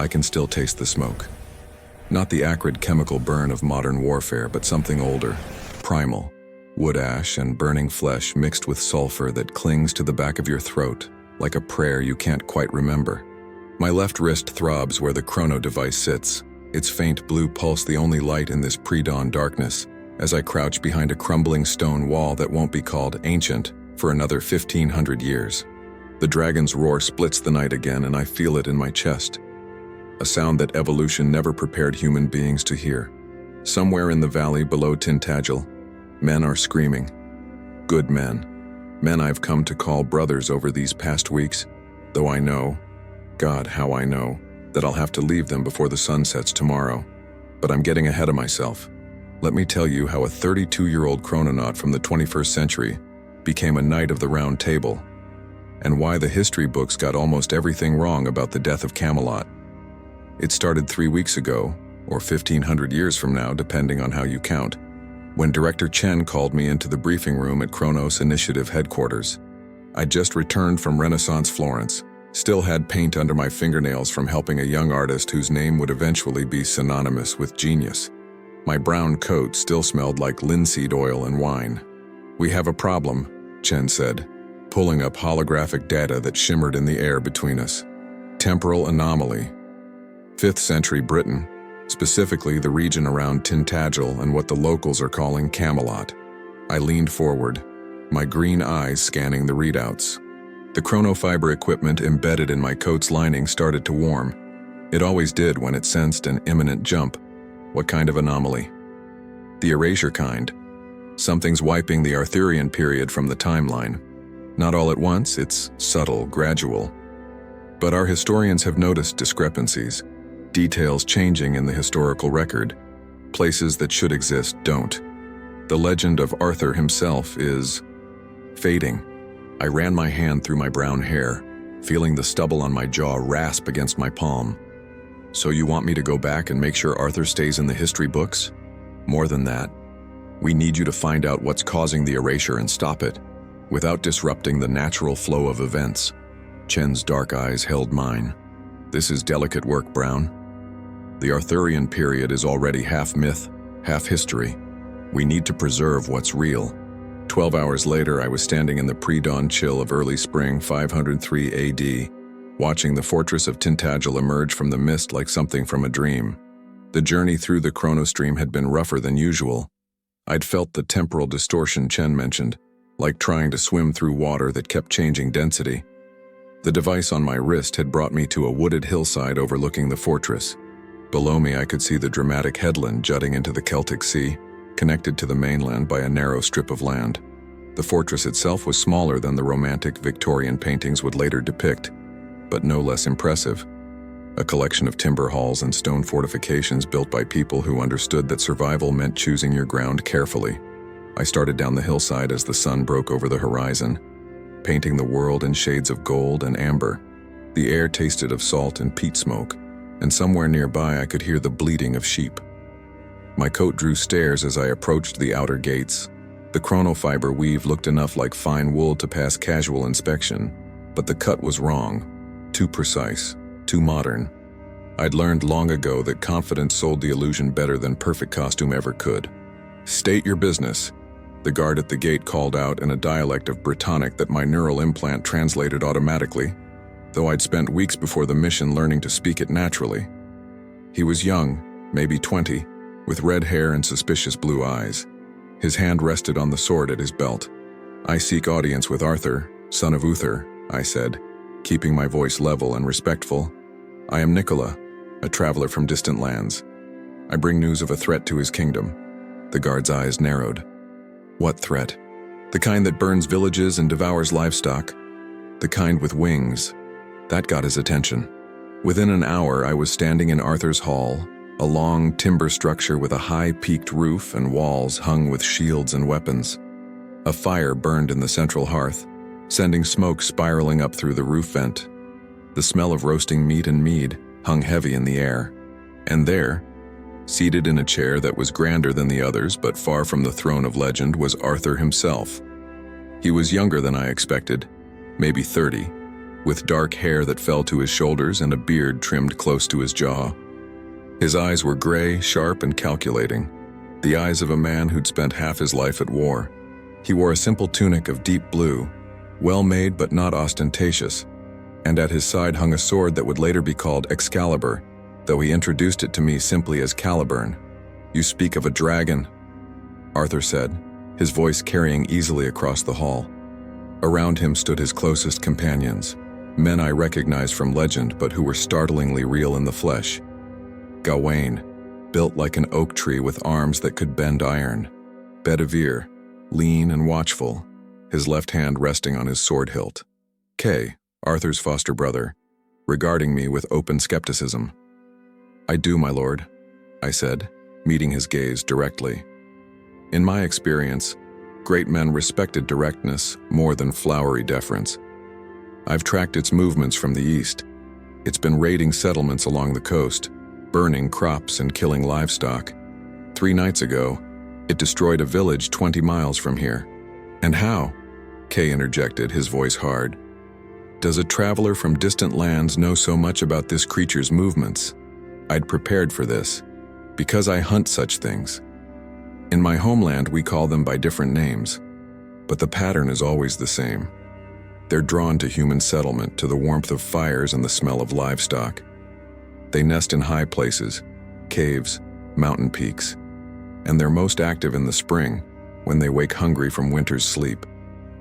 I can still taste the smoke. Not the acrid chemical burn of modern warfare, but something older, primal. Wood ash and burning flesh mixed with sulfur that clings to the back of your throat, like a prayer you can't quite remember. My left wrist throbs where the chrono device sits, its faint blue pulse the only light in this pre-dawn darkness, as I crouch behind a crumbling stone wall that won't be called ancient for another 1,500 years. The dragon's roar splits the night again, and I feel it in my chest. A sound that evolution never prepared human beings to hear. Somewhere in the valley below Tintagel, men are screaming. Good men. Men I've come to call brothers over these past weeks, though I know, God, how I know, that I'll have to leave them before the sun sets tomorrow. But I'm getting ahead of myself. Let me tell you how a 32-year-old chrononaut from the 21st century became a knight of the Round Table, and why the history books got almost everything wrong about the death of Camelot. It started 3 weeks ago, or 1,500 years from now, depending on how you count, when Director Chen called me into the briefing room at Kronos Initiative headquarters. I'd just returned from Renaissance Florence, still had paint under my fingernails from helping a young artist whose name would eventually be synonymous with genius. My brown coat still smelled like linseed oil and wine. "We have a problem," Chen said, pulling up holographic data that shimmered in the air between us. "Temporal anomaly. 5th century Britain, specifically the region around Tintagel and what the locals are calling Camelot." I leaned forward, my green eyes scanning the readouts. The chronofiber equipment embedded in my coat's lining started to warm. It always did when it sensed an imminent jump. What kind of anomaly? The erasure kind. Something's wiping the Arthurian period from the timeline. Not all at once, it's subtle, gradual. But our historians have noticed discrepancies. Details changing in the historical record. Places that should exist don't. The legend of Arthur himself is fading. I ran my hand through my brown hair, feeling the stubble on my jaw rasp against my palm. "So you want me to go back and make sure Arthur stays in the history books?" "More than that. We need you to find out what's causing the erasure and stop it, without disrupting the natural flow of events." Chen's dark eyes held mine. "This is delicate work, Brown. The Arthurian period is already half myth, half history. We need to preserve what's real." 12 hours later, I was standing in the pre-dawn chill of early spring 503 AD, watching the fortress of Tintagel emerge from the mist like something from a dream. The journey through the chronostream had been rougher than usual. I'd felt the temporal distortion Chen mentioned, like trying to swim through water that kept changing density. The device on my wrist had brought me to a wooded hillside overlooking the fortress. Below me, I could see the dramatic headland jutting into the Celtic Sea, connected to the mainland by a narrow strip of land. The fortress itself was smaller than the romantic Victorian paintings would later depict, but no less impressive. A collection of timber halls and stone fortifications built by people who understood that survival meant choosing your ground carefully. I started down the hillside as the sun broke over the horizon, painting the world in shades of gold and amber. The air tasted of salt and peat smoke, and somewhere nearby I could hear the bleating of sheep. My coat drew stares as I approached the outer gates. The chronofiber weave looked enough like fine wool to pass casual inspection, but the cut was wrong. Too precise, too modern. I'd learned long ago that confidence sold the illusion better than perfect costume ever could. "State your business," the guard at the gate called out in a dialect of Brittonic that my neural implant translated automatically, though I'd spent weeks before the mission learning to speak it naturally. He was young, maybe 20, with red hair and suspicious blue eyes. His hand rested on the sword at his belt. "I seek audience with Arthur, son of Uther," I said, keeping my voice level and respectful. "I am Nikola, a traveler from distant lands. I bring news of a threat to his kingdom." The guard's eyes narrowed. "What threat?" "The kind that burns villages and devours livestock. The kind with wings." That got his attention. Within an hour, I was standing in Arthur's hall, a long timber structure with a high-peaked roof and walls hung with shields and weapons. A fire burned in the central hearth, sending smoke spiraling up through the roof vent. The smell of roasting meat and mead hung heavy in the air. And there, seated in a chair that was grander than the others but far from the throne of legend, was Arthur himself. He was younger than I expected, maybe 30, with dark hair that fell to his shoulders and a beard trimmed close to his jaw. His eyes were gray, sharp, and calculating, the eyes of a man who'd spent half his life at war. He wore a simple tunic of deep blue, well-made but not ostentatious, and at his side hung a sword that would later be called Excalibur, though he introduced it to me simply as Caliburn. "You speak of a dragon," Arthur said, his voice carrying easily across the hall. Around him stood his closest companions, men I recognized from legend but who were startlingly real in the flesh. Gawain, built like an oak tree with arms that could bend iron. Bedivere, lean and watchful, his left hand resting on his sword hilt. Kay, Arthur's foster brother, regarding me with open skepticism. "I do, my lord," I said, meeting his gaze directly. In my experience, great men respected directness more than flowery deference. I've tracked its movements from the east. It's been raiding settlements along the coast, burning crops and killing livestock. 3 nights ago, it destroyed a village 20 miles from here. "And how?" Kay interjected, his voice hard. "Does a traveler from distant lands know so much about this creature's movements? I'd prepared for this, because I hunt such things. In my homeland, we call them by different names, but the pattern is always the same. They're drawn to human settlement, to the warmth of fires and the smell of livestock. They nest in high places, caves, mountain peaks, and they're most active in the spring, when they wake hungry from winter's sleep."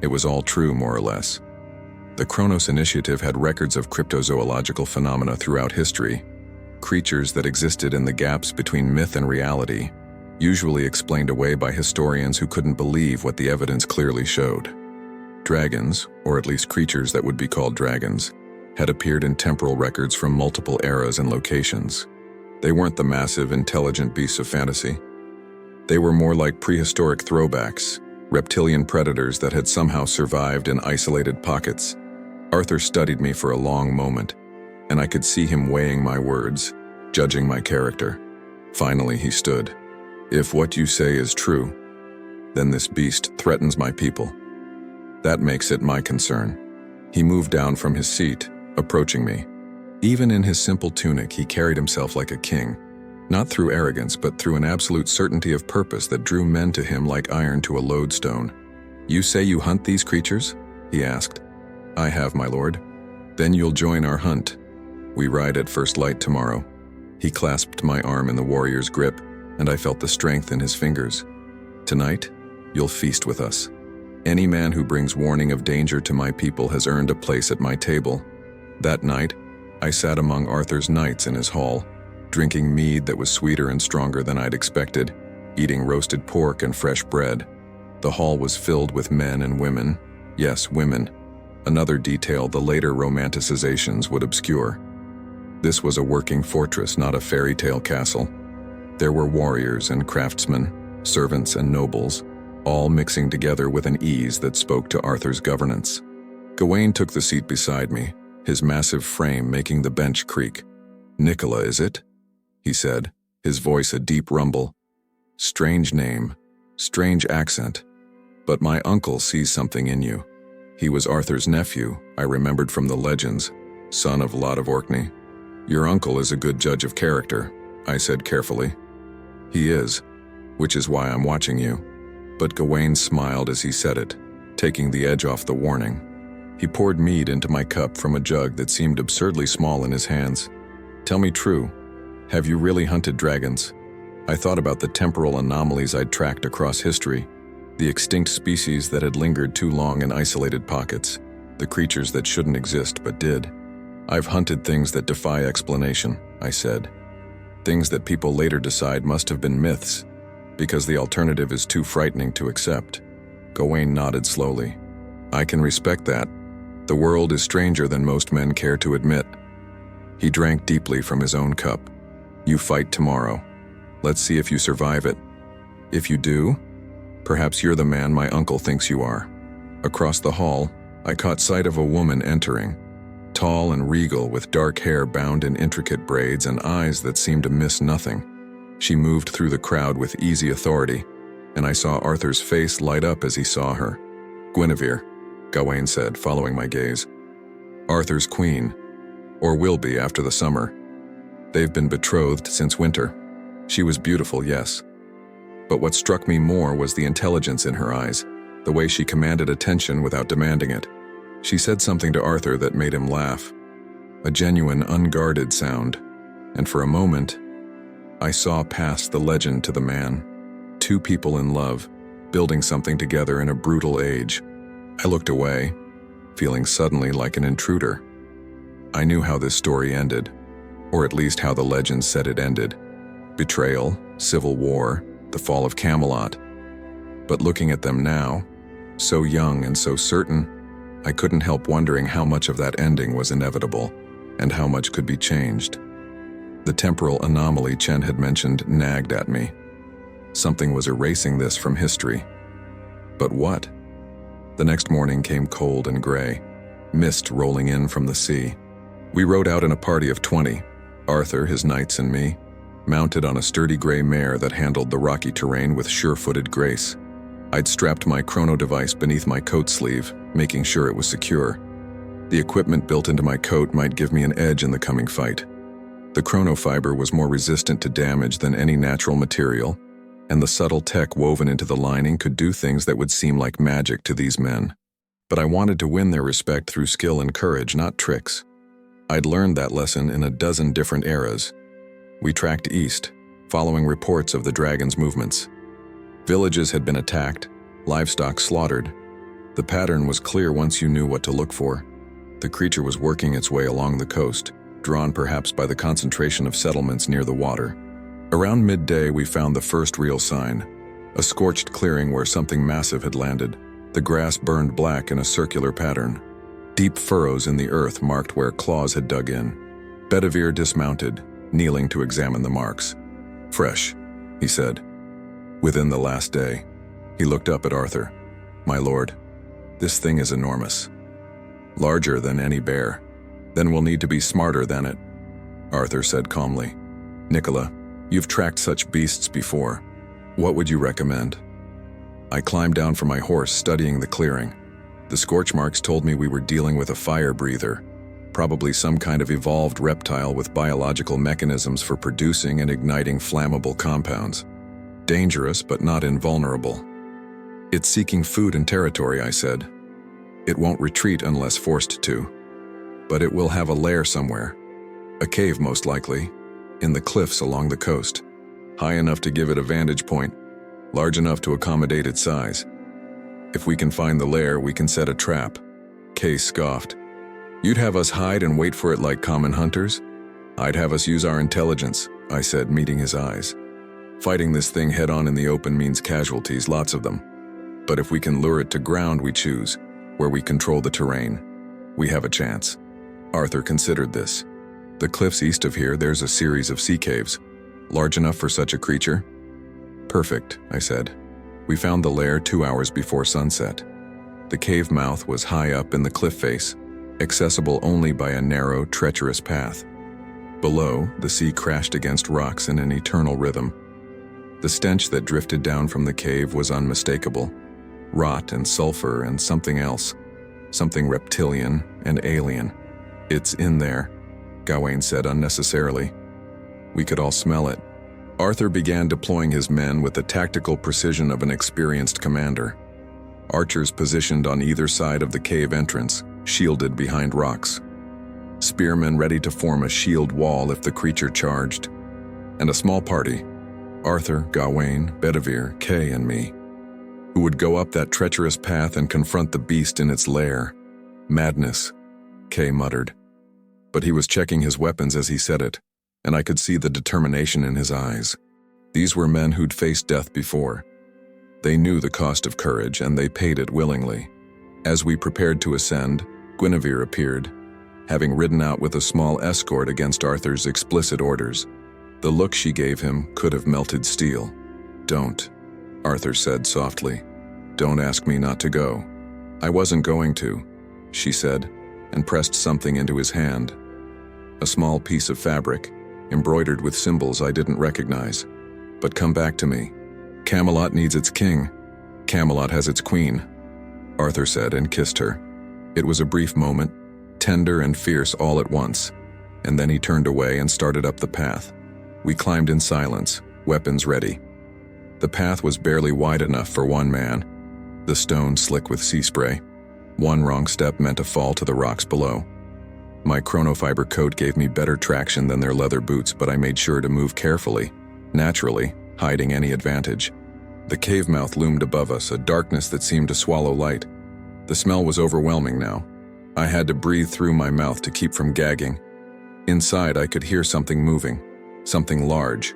It was all true, more or less. The Chronos Initiative had records of cryptozoological phenomena throughout history, creatures that existed in the gaps between myth and reality, usually explained away by historians who couldn't believe what the evidence clearly showed. Dragons, or at least creatures that would be called dragons, had appeared in temporal records from multiple eras and locations. They weren't the massive, intelligent beasts of fantasy. They were more like prehistoric throwbacks, reptilian predators that had somehow survived in isolated pockets. Arthur studied me for a long moment, and I could see him weighing my words, judging my character. Finally, he stood. "If what you say is true, then this beast threatens my people. That makes it my concern." He moved down from his seat, approaching me. Even in his simple tunic, he carried himself like a king, not through arrogance, but through an absolute certainty of purpose that drew men to him like iron to a lodestone. "You say you hunt these creatures?" he asked. "I have, my lord." "Then you'll join our hunt. We ride at first light tomorrow." He clasped my arm in the warrior's grip, and I felt the strength in his fingers. "Tonight, you'll feast with us. Any man who brings warning of danger to my people has earned a place at my table." That night, I sat among Arthur's knights in his hall, drinking mead that was sweeter and stronger than I'd expected, eating roasted pork and fresh bread. The hall was filled with men and women. Yes, women. Another detail the later romanticizations would obscure. This was a working fortress, not a fairy tale castle. There were warriors and craftsmen, servants and nobles, all mixing together with an ease that spoke to Arthur's governance. Gawain took the seat beside me, his massive frame making the bench creak. "Nikola, is it?" he said, his voice a deep rumble. "Strange name, strange accent, but my uncle sees something in you." He was Arthur's nephew, I remembered from the legends, son of Lot of Orkney. "Your uncle is a good judge of character," I said carefully. "He is, which is why I'm watching you." But Gawain smiled as he said it, taking the edge off the warning. He poured mead into my cup from a jug that seemed absurdly small in his hands. "Tell me true, have you really hunted dragons?" I thought about the temporal anomalies I'd tracked across history, the extinct species that had lingered too long in isolated pockets, the creatures that shouldn't exist but did. "I've hunted things that defy explanation," I said. "Things that people later decide must have been myths, because the alternative is too frightening to accept." Gawain nodded slowly. "I can respect that. The world is stranger than most men care to admit." He drank deeply from his own cup. "You fight tomorrow. Let's see if you survive it. If you do, perhaps you're the man my uncle thinks you are." Across the hall, I caught sight of a woman entering, tall and regal with dark hair bound in intricate braids and eyes that seemed to miss nothing. She moved through the crowd with easy authority, and I saw Arthur's face light up as he saw her. "Guinevere," Gawain said, following my gaze. Arthur's queen, or will be after the summer. They've been betrothed since winter. She was beautiful, yes. But what struck me more was the intelligence in her eyes, the way she commanded attention without demanding it. She said something to Arthur that made him laugh, a genuine, unguarded sound, and for a moment, I saw past the legend to the man. Two people in love, building something together in a brutal age. I looked away, feeling suddenly like an intruder. I knew how this story ended, or at least how the legend said it ended. Betrayal, civil war, the fall of Camelot. But looking at them now, so young and so certain, I couldn't help wondering how much of that ending was inevitable, and how much could be changed. The temporal anomaly Chen had mentioned nagged at me. Something was erasing this from history. But what? The next morning came cold and gray, mist rolling in from the sea. We rode out in a party of 20, Arthur, his knights, and me, mounted on a sturdy gray mare that handled the rocky terrain with sure-footed grace. I'd strapped my chrono device beneath my coat sleeve, making sure it was secure. The equipment built into my coat might give me an edge in the coming fight. The chrono fiber was more resistant to damage than any natural material, and the subtle tech woven into the lining could do things that would seem like magic to these men. But I wanted to win their respect through skill and courage, not tricks. I'd learned that lesson in a dozen different eras. We tracked east, following reports of the dragon's movements. Villages had been attacked, livestock slaughtered. The pattern was clear once you knew what to look for. The creature was working its way along the coast, drawn perhaps by the concentration of settlements near the water. Around midday, we found the first real sign, a scorched clearing where something massive had landed. The grass burned black in a circular pattern. Deep furrows in the earth marked where claws had dug in. Bedivere dismounted, kneeling to examine the marks. "Fresh," he said. "Within the last day." He looked up at Arthur. "My lord, this thing is enormous. Larger than any bear. Then we'll need to be smarter than it," Arthur said calmly. "Nikola, you've tracked such beasts before. What would you recommend?" I climbed down from my horse, studying the clearing. The scorch marks told me we were dealing with a fire breather, probably some kind of evolved reptile with biological mechanisms for producing and igniting flammable compounds. Dangerous, but not invulnerable. "It's seeking food and territory," I said. "It won't retreat unless forced to. But it will have a lair somewhere. A cave, most likely, in the cliffs along the coast. High enough to give it a vantage point, large enough to accommodate its size. If we can find the lair, we can set a trap." Kay scoffed. "You'd have us hide and wait for it like common hunters?" "I'd have us use our intelligence," I said, meeting his eyes. "Fighting this thing head-on in the open means casualties, lots of them. But if we can lure it to ground we choose, where we control the terrain, we have a chance." Arthur considered this. "The cliffs east of here, there's a series of sea caves. Large enough for such a creature?" "Perfect," I said. We found the lair 2 hours before sunset. The cave mouth was high up in the cliff face, accessible only by a narrow, treacherous path. Below, the sea crashed against rocks in an eternal rhythm. The stench that drifted down from the cave was unmistakable. Rot and sulfur and something else. Something reptilian and alien. "It's in there," Gawain said unnecessarily. We could all smell it. Arthur began deploying his men with the tactical precision of an experienced commander. Archers positioned on either side of the cave entrance, shielded behind rocks. Spearmen ready to form a shield wall if the creature charged. And a small party, Arthur, Gawain, Bedivere, Kay, and me, who would go up that treacherous path and confront the beast in its lair. "Madness," Kay muttered. But he was checking his weapons as he said it, and I could see the determination in his eyes. These were men who'd faced death before. They knew the cost of courage, and they paid it willingly. As we prepared to ascend, Guinevere appeared, having ridden out with a small escort against Arthur's explicit orders. The look she gave him could have melted steel. "Don't," Arthur said softly. "Don't ask me not to go." "I wasn't going to," she said, and pressed something into his hand. A small piece of fabric, embroidered with symbols I didn't recognize. "But come back to me. Camelot needs its king. Camelot has its queen," Arthur said and kissed her. It was a brief moment, tender and fierce all at once, and then he turned away and started up the path. We climbed in silence, weapons ready. The path was barely wide enough for one man, the stone slick with sea spray. One wrong step meant a fall to the rocks below. My chronofiber coat gave me better traction than their leather boots, but I made sure to move carefully, naturally, hiding any advantage. The cave mouth loomed above us, a darkness that seemed to swallow light. The smell was overwhelming now. I had to breathe through my mouth to keep from gagging. Inside, I could hear something moving, something large.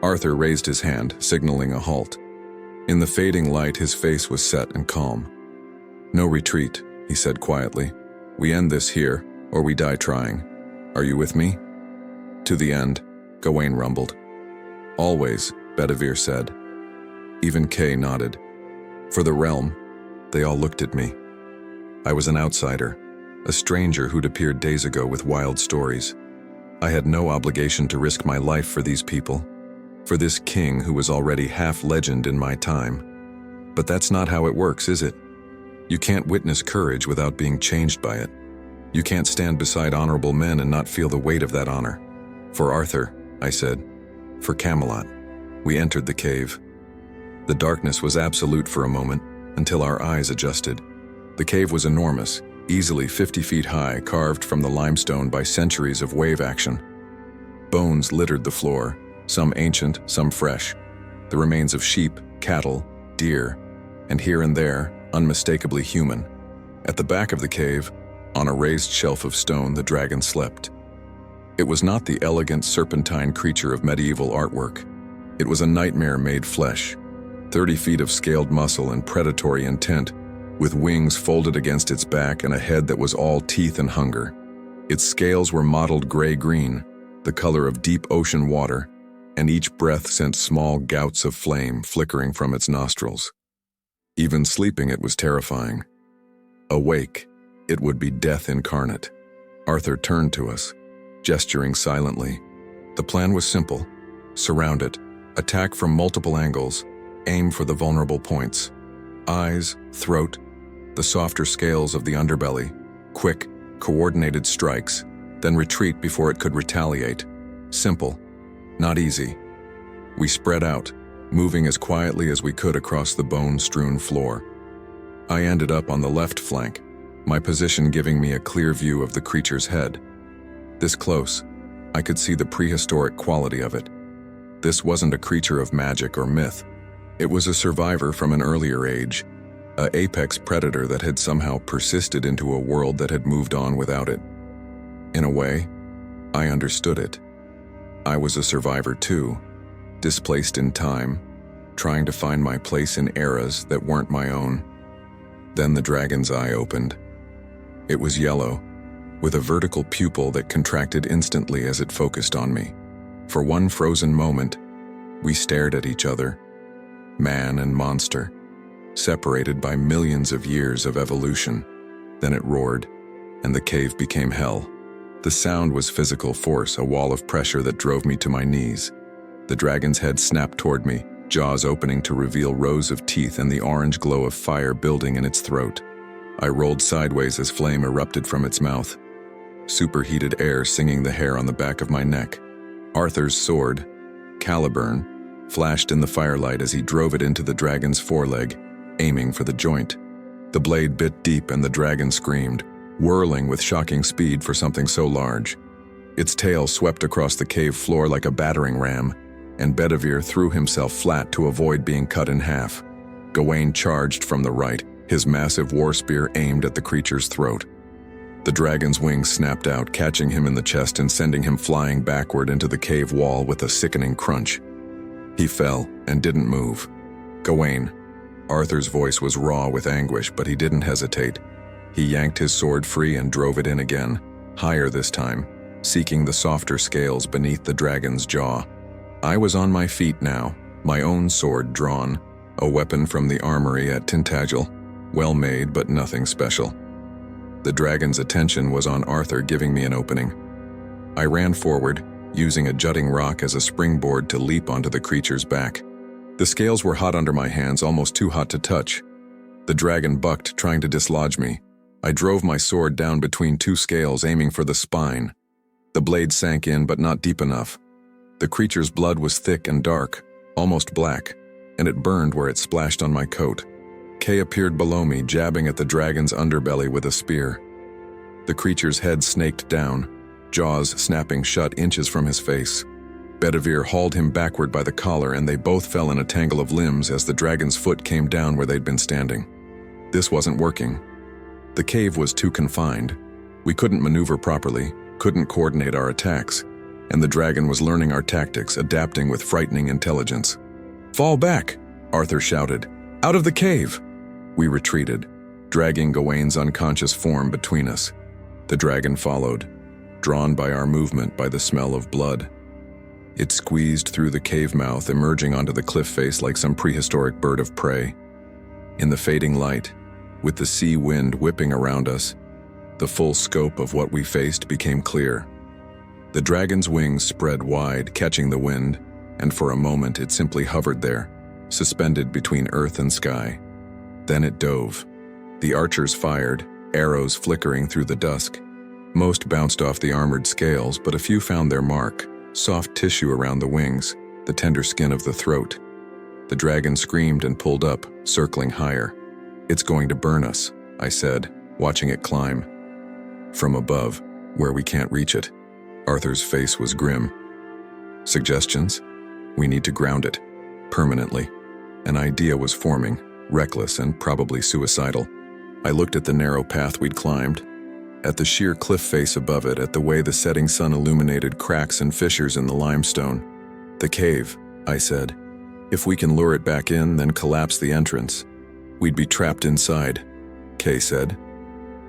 Arthur raised his hand, signaling a halt. In the fading light, his face was set and calm. "No retreat," he said quietly. "We end this here, or we die trying. Are you with me?" "To the end," Gawain rumbled. "Always," Bedivere said. Even Kay nodded. For the realm, they all looked at me. I was an outsider, a stranger who'd appeared days ago with wild stories. I had no obligation to risk my life for these people, for this king who was already half legend in my time. But that's not how it works, is it? You can't witness courage without being changed by it. You can't stand beside honorable men and not feel the weight of that honor. "For Arthur," I said. "For Camelot." We entered the cave. The darkness was absolute for a moment, until our eyes adjusted. The cave was enormous, easily 50 feet high, carved from the limestone by centuries of wave action. Bones littered the floor, some ancient, some fresh. The remains of sheep, cattle, deer, and here and there, unmistakably human. At the back of the cave, on a raised shelf of stone, the dragon slept. It was not the elegant serpentine creature of medieval artwork. It was a nightmare made flesh, 30 feet of scaled muscle and predatory intent, with wings folded against its back and a head that was all teeth and hunger. Its scales were mottled gray-green, the color of deep ocean water, and each breath sent small gouts of flame flickering from its nostrils. Even sleeping, it was terrifying. Awake, it would be death incarnate. Arthur turned to us, gesturing silently. The plan was simple. Surround it, attack from multiple angles, aim for the vulnerable points. Eyes, throat, the softer scales of the underbelly, quick, coordinated strikes, then retreat before it could retaliate. Simple, not easy. We spread out, moving as quietly as we could across the bone-strewn floor. I ended up on the left flank, my position giving me a clear view of the creature's head. This close, I could see the prehistoric quality of it. This wasn't a creature of magic or myth. It was a survivor from an earlier age, an apex predator that had somehow persisted into a world that had moved on without it. In a way, I understood it. I was a survivor too, displaced in time, trying to find my place in eras that weren't my own. Then the dragon's eye opened. It was yellow, with a vertical pupil that contracted instantly as it focused on me. For one frozen moment, we stared at each other, man and monster, separated by millions of years of evolution. Then it roared, and the cave became hell. The sound was physical force, a wall of pressure that drove me to my knees. The dragon's head snapped toward me, jaws opening to reveal rows of teeth and the orange glow of fire building in its throat. I rolled sideways as flame erupted from its mouth, superheated air singing the hair on the back of my neck. Arthur's sword, Caliburn, flashed in the firelight as he drove it into the dragon's foreleg, aiming for the joint. The blade bit deep and the dragon screamed, whirling with shocking speed for something so large. Its tail swept across the cave floor like a battering ram, and Bedivere threw himself flat to avoid being cut in half. Gawain charged from the right, his massive war spear aimed at the creature's throat. The dragon's wings snapped out, catching him in the chest and sending him flying backward into the cave wall with a sickening crunch. He fell and didn't move. Gawain. Arthur's voice was raw with anguish, but he didn't hesitate. He yanked his sword free and drove it in again, higher this time, seeking the softer scales beneath the dragon's jaw. I was on my feet now, my own sword drawn, a weapon from the armory at Tintagel, well made but nothing special. The dragon's attention was on Arthur, giving me an opening. I ran forward, using a jutting rock as a springboard to leap onto the creature's back. The scales were hot under my hands, almost too hot to touch. The dragon bucked, trying to dislodge me, I drove my sword down between two scales, aiming for the spine. The blade sank in, but not deep enough. The creature's blood was thick and dark, almost black, and it burned where it splashed on my coat. Kay appeared below me, jabbing at the dragon's underbelly with a spear. The creature's head snaked down, jaws snapping shut inches from his face. Bedivere hauled him backward by the collar, and they both fell in a tangle of limbs as the dragon's foot came down where they'd been standing. This wasn't working. The cave was too confined. We couldn't maneuver properly, couldn't coordinate our attacks, and the dragon was learning our tactics, adapting with frightening intelligence. "Fall back!" Arthur shouted. "Out of the cave!" We retreated, dragging Gawain's unconscious form between us. The dragon followed, drawn by our movement, by the smell of blood. It squeezed through the cave mouth, emerging onto the cliff face like some prehistoric bird of prey. In the fading light, with the sea wind whipping around us, the full scope of what we faced became clear. The dragon's wings spread wide, catching the wind, and for a moment it simply hovered there, suspended between earth and sky. Then it dove. The archers fired, arrows flickering through the dusk. Most bounced off the armored scales, but a few found their mark, soft tissue around the wings, the tender skin of the throat. The dragon screamed and pulled up, circling higher. "It's going to burn us," I said, watching it climb. From above, where we can't reach it. Arthur's face was grim. "Suggestions? We need to ground it. Permanently." An idea was forming, reckless and probably suicidal. I looked at the narrow path we'd climbed, at the sheer cliff face above it, at the way the setting sun illuminated cracks and fissures in the limestone. "The cave," I said. "If we can lure it back in, then collapse the entrance. We'd be trapped inside," Kay said.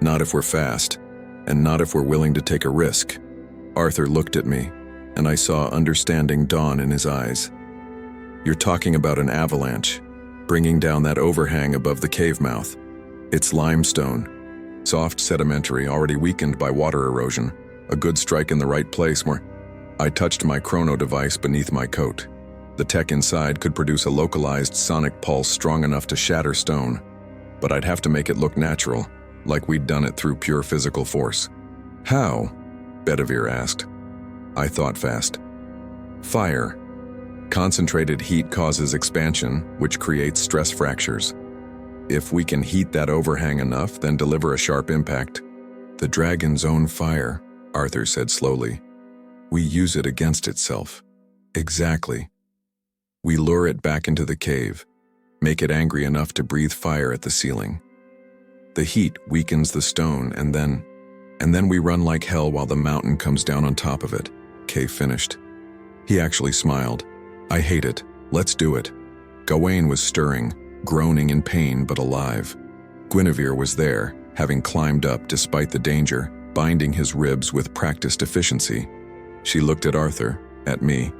"Not if we're fast, and not if we're willing to take a risk." Arthur looked at me, and I saw understanding dawn in his eyes. "You're talking about an avalanche, bringing down that overhang above the cave mouth. It's limestone. Soft sedimentary, already weakened by water erosion. A good strike in the right place where..." I touched my chrono device beneath my coat. The tech inside could produce a localized sonic pulse strong enough to shatter stone, but I'd have to make it look natural, like we'd done it through pure physical force. "How?" Bedivere asked. I thought fast. "Fire. Concentrated heat causes expansion, which creates stress fractures. If we can heat that overhang enough, then deliver a sharp impact." "The dragon's own fire," Arthur said slowly. "We use it against itself." "Exactly. We lure it back into the cave, make it angry enough to breathe fire at the ceiling. The heat weakens the stone, and then we run like hell while the mountain comes down on top of it," Kay finished. He actually smiled. "I hate it. Let's do it." Gawain was stirring, groaning in pain but alive. Guinevere was there, having climbed up despite the danger, binding his ribs with practiced efficiency. She looked at Arthur, at me,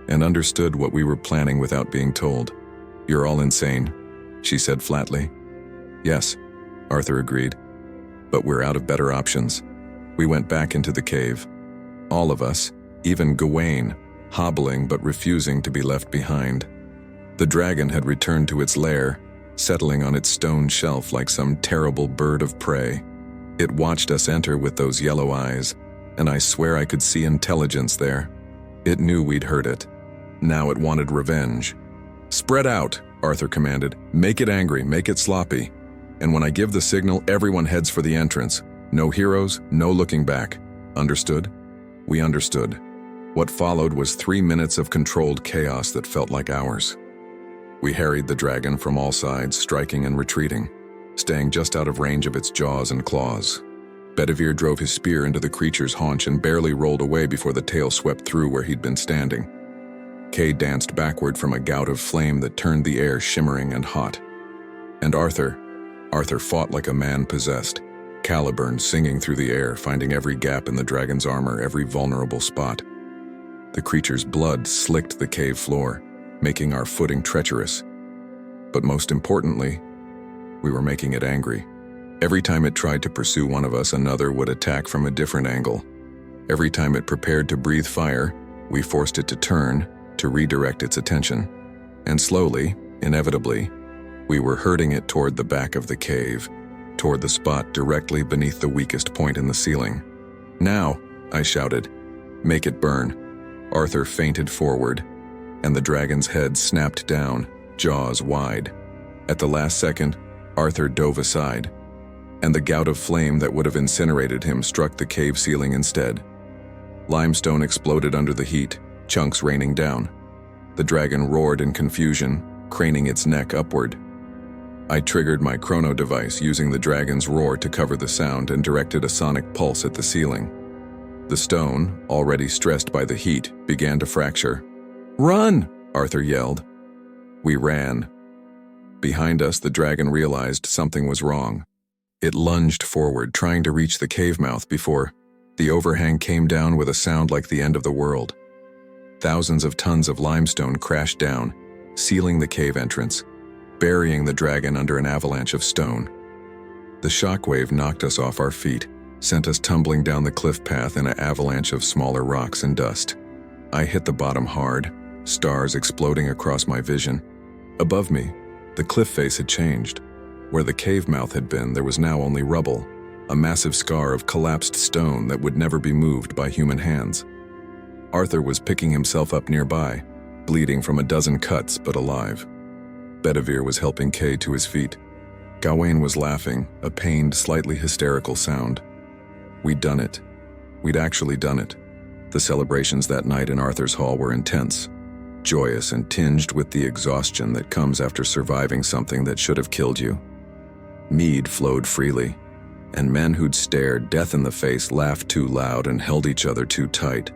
and understood what we were planning without being told. "You're all insane," she said flatly. "Yes," Arthur agreed, "but we're out of better options." We went back into the cave. All of us, even Gawain, hobbling but refusing to be left behind. The dragon had returned to its lair, settling on its stone shelf like some terrible bird of prey. It watched us enter with those yellow eyes, and I swear I could see intelligence there. It knew we'd hurt it. Now it wanted revenge. "Spread out," Arthur commanded. "Make it angry, make it sloppy. And when I give the signal, everyone heads for the entrance. No heroes, no looking back. Understood?" We understood. What followed was 3 minutes of controlled chaos that felt like hours. We harried the dragon from all sides, striking and retreating, staying just out of range of its jaws and claws. Bedivere drove his spear into the creature's haunch and barely rolled away before the tail swept through where he'd been standing. Kay danced backward from a gout of flame that turned the air shimmering and hot. And Arthur fought like a man possessed, Caliburn singing through the air, finding every gap in the dragon's armor, every vulnerable spot. The creature's blood slicked the cave floor, making our footing treacherous. But most importantly, we were making it angry. Every time it tried to pursue one of us, another would attack from a different angle. Every time it prepared to breathe fire, we forced it to turn, to redirect its attention. And slowly, inevitably, we were herding it toward the back of the cave, toward the spot directly beneath the weakest point in the ceiling. "Now," I shouted. "Make it burn." Arthur fainted forward, and the dragon's head snapped down, jaws wide. At the last second, Arthur dove aside, and the gout of flame that would have incinerated him struck the cave ceiling instead. Limestone exploded under the heat, chunks raining down. The dragon roared in confusion, craning its neck upward. I triggered my chrono device using the dragon's roar to cover the sound and directed a sonic pulse at the ceiling. The stone, already stressed by the heat, began to fracture. "Run!" Arthur yelled. We ran. Behind us, the dragon realized something was wrong. It lunged forward, trying to reach the cave mouth before the overhang came down with a sound like the end of the world. Thousands of tons of limestone crashed down, sealing the cave entrance, burying the dragon under an avalanche of stone. The shockwave knocked us off our feet, sent us tumbling down the cliff path in an avalanche of smaller rocks and dust. I hit the bottom hard, stars exploding across my vision. Above me, the cliff face had changed. Where the cave mouth had been, there was now only rubble, a massive scar of collapsed stone that would never be moved by human hands. Arthur was picking himself up nearby, bleeding from a dozen cuts but alive. Bedivere was helping Kay to his feet. Gawain was laughing, a pained, slightly hysterical sound. We'd done it. We'd actually done it. The celebrations that night in Arthur's hall were intense, joyous and tinged with the exhaustion that comes after surviving something that should have killed you. Mead flowed freely, and men who'd stared death in the face laughed too loud and held each other too tight.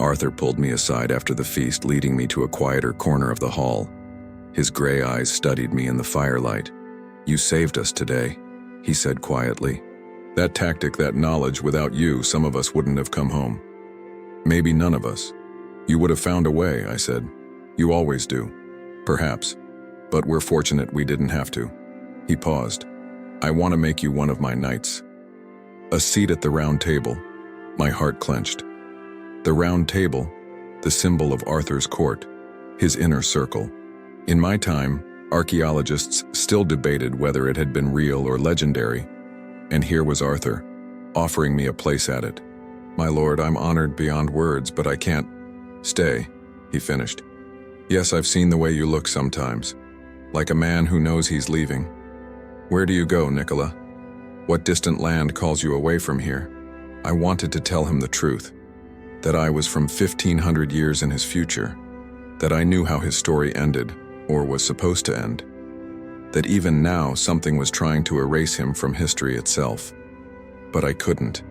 Arthur pulled me aside after the feast, leading me to a quieter corner of the hall. His gray eyes studied me in the firelight. "You saved us today," he said quietly. "That tactic, that knowledge, without you, some of us wouldn't have come home. Maybe none of us. You would have found a way," I said. "You always do. Perhaps. But we're fortunate we didn't have to." He paused. "I want to make you one of my knights." A seat at the round table. My heart clenched. The round table, the symbol of Arthur's court, his inner circle. In my time, archaeologists still debated whether it had been real or legendary, and here was Arthur, offering me a place at it. "My lord, I'm honored beyond words, but I can't stay," he finished. "Yes, I've seen the way you look sometimes, like a man who knows he's leaving. Where do you go, Nikola? What distant land calls you away from here?" I wanted to tell him the truth, that I was from 1,500 years in his future, that I knew how his story ended, or was supposed to end, that even now something was trying to erase him from history itself. But I couldn't.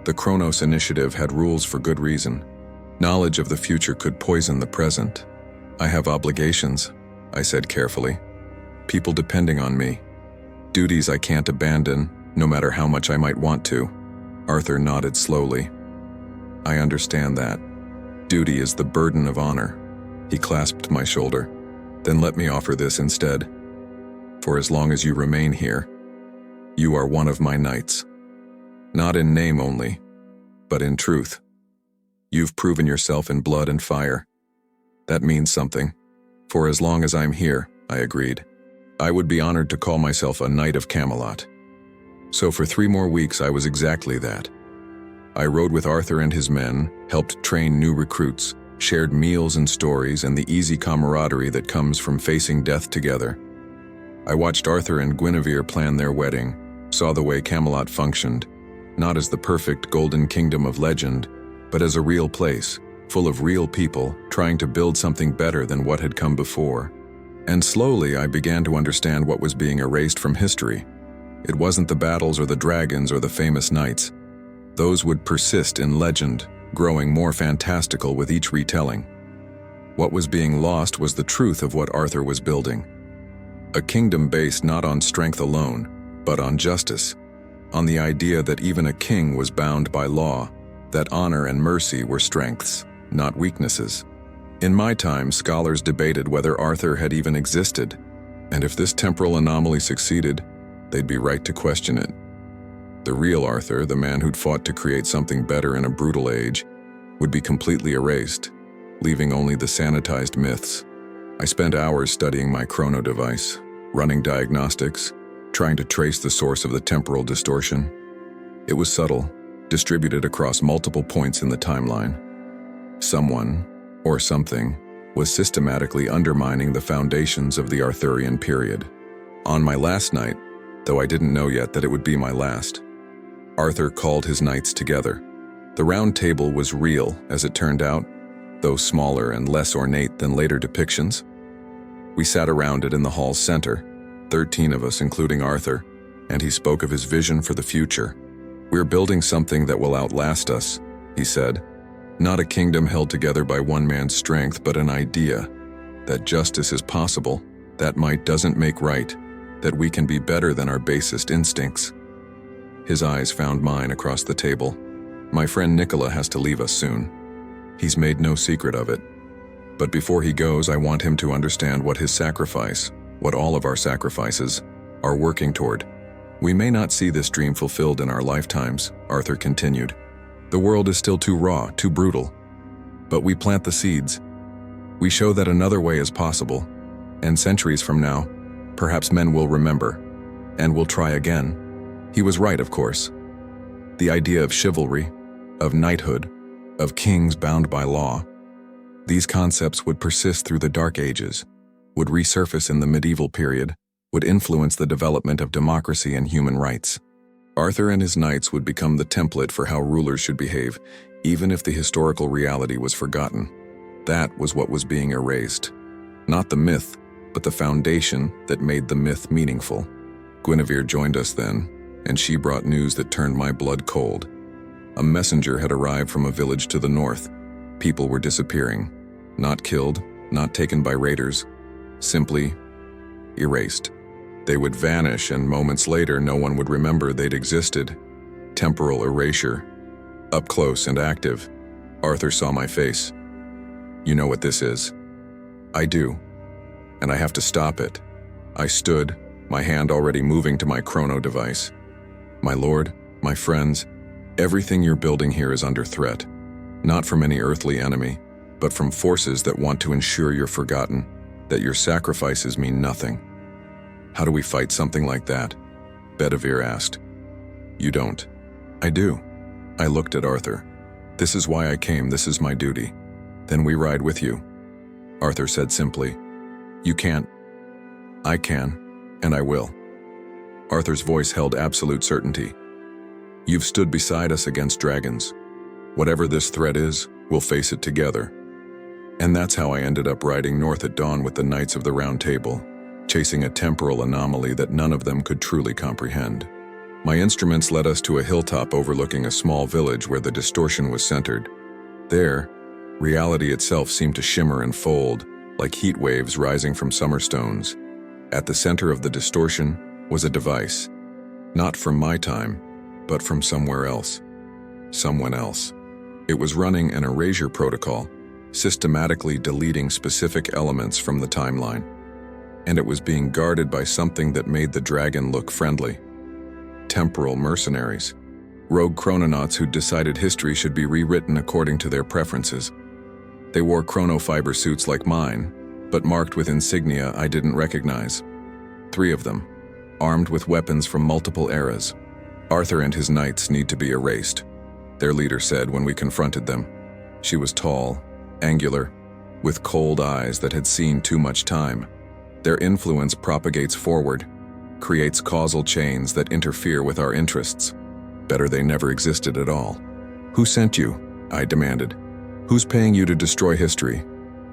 The Chronos Initiative had rules for good reason. Knowledge of the future could poison the present. "I have obligations," I said carefully. "People depending on me. Duties I can't abandon, no matter how much I might want to." Arthur nodded slowly. "I understand that. Duty is the burden of honor." He clasped my shoulder. "Then let me offer this instead. For as long as you remain here, you are one of my knights. Not in name only, but in truth. You've proven yourself in blood and fire. That means something. For as long as I'm here," I agreed. "I would be honored to call myself a knight of Camelot." So for 3 more weeks I was exactly that. I rode with Arthur and his men, helped train new recruits, shared meals and stories and the easy camaraderie that comes from facing death together. I watched Arthur and Guinevere plan their wedding, saw the way Camelot functioned, not as the perfect golden kingdom of legend, but as a real place, full of real people trying to build something better than what had come before. And slowly I began to understand what was being erased from history. It wasn't the battles or the dragons or the famous knights. Those would persist in legend, growing more fantastical with each retelling. What was being lost was the truth of what Arthur was building. A kingdom based not on strength alone, but on justice, on the idea that even a king was bound by law, that honor and mercy were strengths, not weaknesses. In my time, scholars debated whether Arthur had even existed, and if this temporal anomaly succeeded, they'd be right to question it. The real Arthur, the man who'd fought to create something better in a brutal age, would be completely erased, leaving only the sanitized myths. I spent hours studying my chrono device, running diagnostics, trying to trace the source of the temporal distortion. It was subtle, distributed across multiple points in the timeline. Someone, or something, was systematically undermining the foundations of the Arthurian period. On my last night, though I didn't know yet that it would be my last, Arthur called his knights together. The round table was real, as it turned out, though smaller and less ornate than later depictions. We sat around it in the hall's center, 13 of us including Arthur, and he spoke of his vision for the future. "We're building something that will outlast us," he said. "Not a kingdom held together by one man's strength, but an idea that justice is possible, that might doesn't make right, that we can be better than our basest instincts." His eyes found mine across the table. "My friend Nikola has to leave us soon. He's made no secret of it. But before he goes, I want him to understand what his sacrifice, what all of our sacrifices, are working toward. We may not see this dream fulfilled in our lifetimes," Arthur continued. "The world is still too raw, too brutal. But we plant the seeds. We show that another way is possible, and centuries from now, perhaps men will remember, and will try again." He was right, of course. The idea of chivalry, of knighthood, of kings bound by law, these concepts would persist through the Dark Ages, would resurface in the medieval period, would influence the development of democracy and human rights. Arthur and his knights would become the template for how rulers should behave, even if the historical reality was forgotten. That was what was being erased. Not the myth, but the foundation that made the myth meaningful. Guinevere joined us then, and she brought news that turned my blood cold. A messenger had arrived from a village to the north. People were disappearing. Not killed, not taken by raiders, simply erased. They would vanish, and moments later no one would remember they'd existed. Temporal erasure. Up close and active. Arthur saw my face. "You know what this is?" "I do. And I have to stop it." I stood, my hand already moving to my chrono device. "My lord, my friends, everything you're building here is under threat. Not from any earthly enemy, but from forces that want to ensure you're forgotten, that your sacrifices mean nothing." "How do we fight something like that?" Bedivere asked. "You don't." "I do." I looked at Arthur. "This is why I came, this is my duty." "Then we ride with you." Arthur said simply. "You can't." "I can, and I will." Arthur's voice held absolute certainty. "You've stood beside us against dragons. Whatever this threat is, we'll face it together." And that's how I ended up riding north at dawn with the Knights of the Round Table, chasing a temporal anomaly that none of them could truly comprehend. My instruments led us to a hilltop overlooking a small village where the distortion was centered. There, reality itself seemed to shimmer and fold, like heat waves rising from summer stones. At the center of the distortion was a device, not from my time, but from somewhere else. Someone else. It was running an erasure protocol, systematically deleting specific elements from the timeline. And it was being guarded by something that made the dragon look friendly. Temporal mercenaries. Rogue chrononauts who decided history should be rewritten according to their preferences. They wore chronofiber suits like mine, but marked with insignia I didn't recognize. 3 of them, armed with weapons from multiple eras. "Arthur and his knights need to be erased," their leader said when we confronted them. She was tall, angular, with cold eyes that had seen too much time. Their influence propagates forward, creates causal chains that interfere with our interests. Better they never existed at all. "Who sent you?" I demanded. "Who's paying you to destroy history?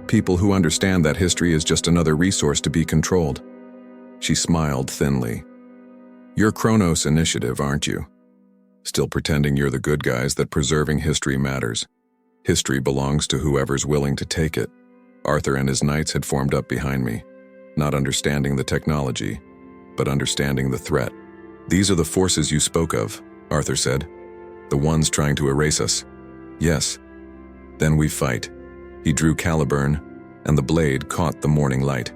People who understand that history is just another resource to be controlled." She smiled thinly. "You're Chronos Initiative, aren't you? Still pretending you're the good guys that preserving history matters. History belongs to whoever's willing to take it." Arthur and his knights had formed up behind me, not understanding the technology, but understanding the threat. "These are the forces you spoke of," Arthur said. "The ones trying to erase us." "Yes." "Then we fight." He drew Caliburn, and the blade caught the morning light.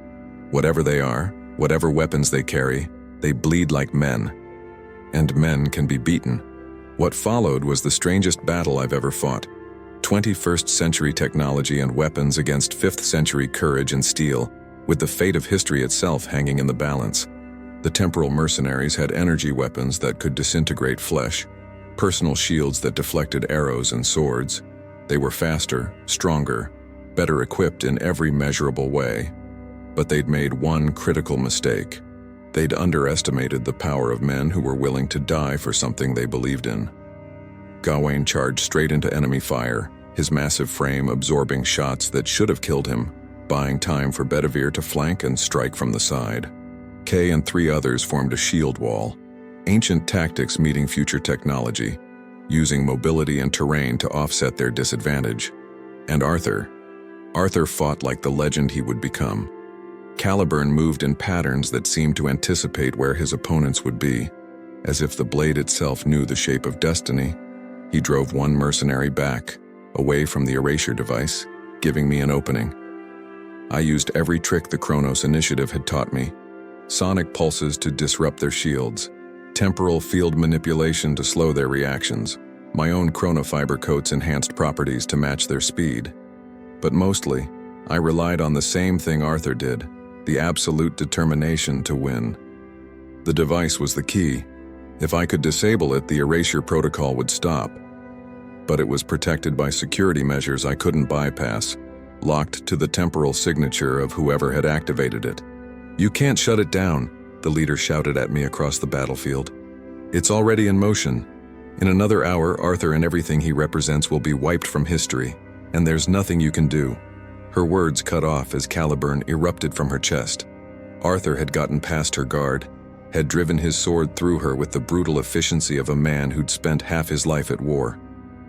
"Whatever they are, whatever weapons they carry, they bleed like men. And men can be beaten." What followed was the strangest battle I've ever fought. 21st century technology and weapons against 5th century courage and steel, with the fate of history itself hanging in the balance. The temporal mercenaries had energy weapons that could disintegrate flesh, personal shields that deflected arrows and swords. They were faster, stronger, better equipped in every measurable way. But they'd made one critical mistake. They'd underestimated the power of men who were willing to die for something they believed in. Gawain charged straight into enemy fire, his massive frame absorbing shots that should have killed him, buying time for Bedivere to flank and strike from the side. Kay and 3 others formed a shield wall, ancient tactics meeting future technology, using mobility and terrain to offset their disadvantage. And Arthur fought like the legend he would become. Caliburn moved in patterns that seemed to anticipate where his opponents would be. As if the blade itself knew the shape of destiny, he drove one mercenary back, away from the erasure device, giving me an opening. I used every trick the Chronos Initiative had taught me. Sonic pulses to disrupt their shields, temporal field manipulation to slow their reactions, my own chronofiber coat's enhanced properties to match their speed. But mostly, I relied on the same thing Arthur did, the absolute determination to win. The device was the key. If I could disable it, the erasure protocol would stop. But it was protected by security measures I couldn't bypass, locked to the temporal signature of whoever had activated it. "You can't shut it down," the leader shouted at me across the battlefield. "It's already in motion. In another hour, Arthur and everything he represents will be wiped from history, and there's nothing you can do." Her words cut off as Caliburn erupted from her chest. Arthur had gotten past her guard, had driven his sword through her with the brutal efficiency of a man who'd spent half his life at war.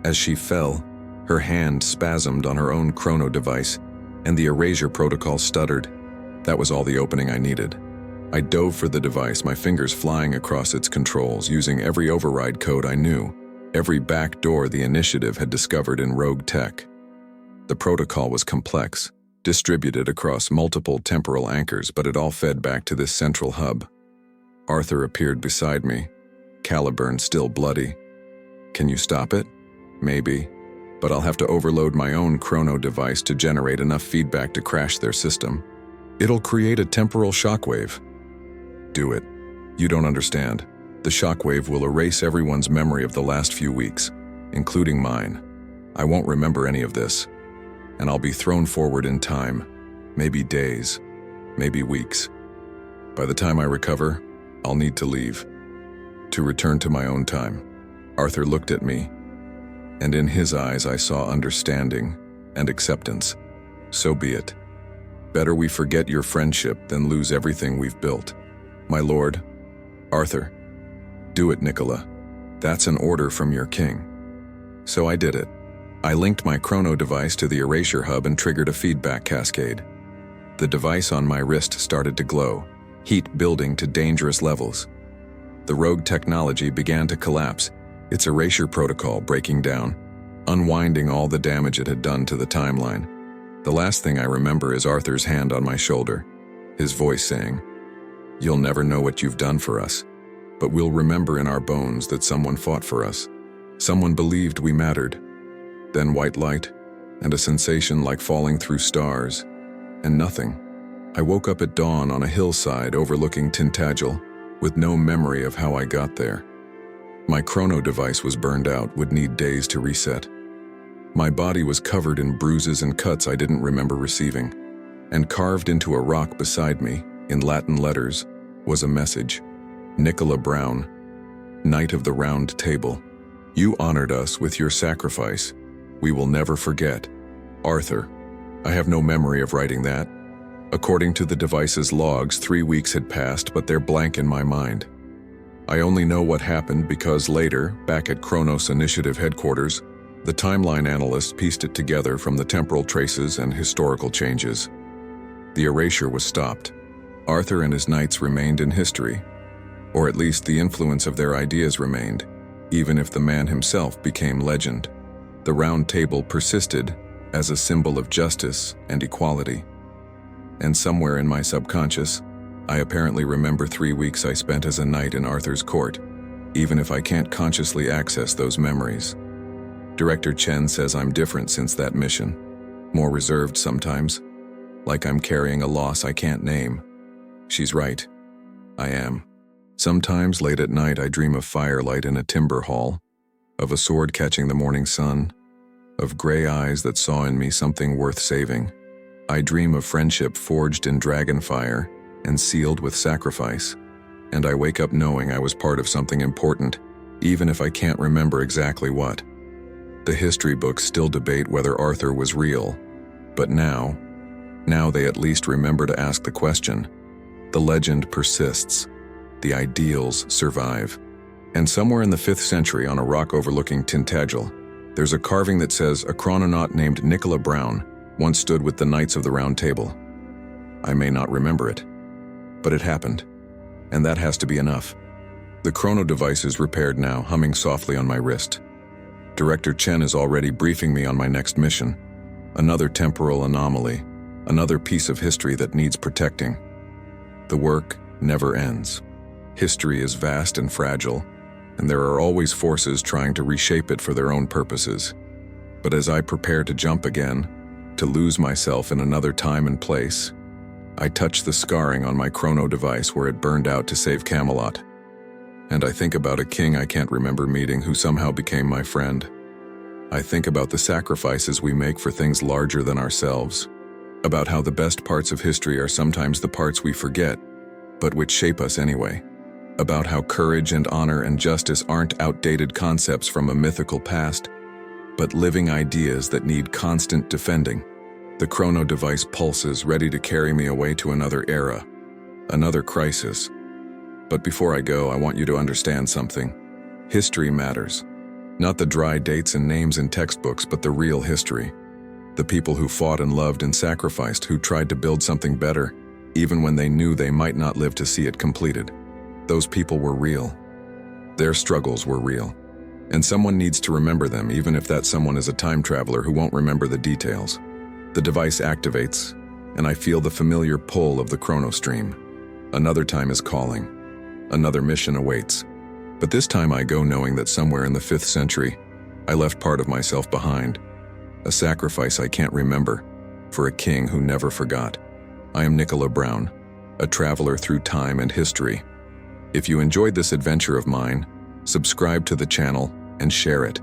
As she fell, her hand spasmed on her own chrono device, and the erasure protocol stuttered. That was all the opening I needed. I dove for the device, my fingers flying across its controls, using every override code I knew, every back door the Initiative had discovered in rogue tech. The protocol was complex, distributed across multiple temporal anchors, but it all fed back to this central hub. Arthur appeared beside me, Caliburn still bloody. "Can you stop it?" "Maybe, but I'll have to overload my own chrono device to generate enough feedback to crash their system. It'll create a temporal shockwave." "Do it. You don't understand. The shockwave will erase everyone's memory of the last few weeks, including mine. I won't remember any of this, and I'll be thrown forward in time, maybe days, maybe weeks. By the time I recover, I'll need to leave, to return to my own time." Arthur looked at me, and in his eyes I saw understanding and acceptance. "So be it. Better we forget your friendship than lose everything we've built. My lord, Arthur." "Do it, Nikola. That's an order from your king." So I did it. I linked my chrono device to the erasure hub and triggered a feedback cascade. The device on my wrist started to glow, heat building to dangerous levels. The rogue technology began to collapse, its erasure protocol breaking down, unwinding all the damage it had done to the timeline. The last thing I remember is Arthur's hand on my shoulder, his voice saying, "You'll never know what you've done for us, but we'll remember in our bones that someone fought for us. Someone believed we mattered." Then white light, and a sensation like falling through stars, and nothing. I woke up at dawn on a hillside overlooking Tintagel, with no memory of how I got there. My chrono device was burned out, would need days to reset. My body was covered in bruises and cuts I didn't remember receiving, and carved into a rock beside me, in Latin letters, was a message. "Nikola Brown, Knight of the Round Table. You honored us with your sacrifice. We will never forget. Arthur." I have no memory of writing that. According to the device's logs, 3 weeks had passed, but they're blank in my mind. I only know what happened because later, back at Chronos Initiative headquarters, the timeline analysts pieced it together from the temporal traces and historical changes. The erasure was stopped. Arthur and his knights remained in history, or at least the influence of their ideas remained, even if the man himself became legend. The Round Table persisted as a symbol of justice and equality. And somewhere in my subconscious, I apparently remember 3 weeks I spent as a knight in Arthur's court, even if I can't consciously access those memories. Director Chen says I'm different since that mission, more reserved sometimes, like I'm carrying a loss I can't name. She's right. I am. Sometimes late at night I dream of firelight in a timber hall, of a sword catching the morning sun, of gray eyes that saw in me something worth saving. I dream of friendship forged in dragonfire and sealed with sacrifice, and I wake up knowing I was part of something important, even if I can't remember exactly what. The history books still debate whether Arthur was real, but now they at least remember to ask the question. The legend persists. The ideals survive. And somewhere in the 5th century, on a rock overlooking Tintagel, there's a carving that says a chrononaut named Nikola Brown once stood with the Knights of the Round Table. I may not remember it, but it happened, and that has to be enough. The chrono device is repaired now, humming softly on my wrist. Director Chen is already briefing me on my next mission. Another temporal anomaly, another piece of history that needs protecting. The work never ends. History is vast and fragile, and there are always forces trying to reshape it for their own purposes. But as I prepare to jump again, to lose myself in another time and place, I touch the scarring on my chrono device where it burned out to save Camelot. And I think about a king I can't remember meeting who somehow became my friend. I think about the sacrifices we make for things larger than ourselves, about how the best parts of history are sometimes the parts we forget, but which shape us anyway. About how courage and honor and justice aren't outdated concepts from a mythical past, but living ideas that need constant defending. The chrono device pulses, ready to carry me away to another era, another crisis. But before I go, I want you to understand something. History matters. Not the dry dates and names in textbooks, but the real history. The people who fought and loved and sacrificed, who tried to build something better, even when they knew they might not live to see it completed. Those people were real. Their struggles were real. And someone needs to remember them, even if that someone is a time traveler who won't remember the details. The device activates, and I feel the familiar pull of the chrono stream. Another time is calling. Another mission awaits. But this time I go knowing that somewhere in the 5th century, I left part of myself behind. A sacrifice I can't remember, for a king who never forgot. I am Nikola Brown, a traveler through time and history. If you enjoyed this adventure of mine, subscribe to the channel and share it.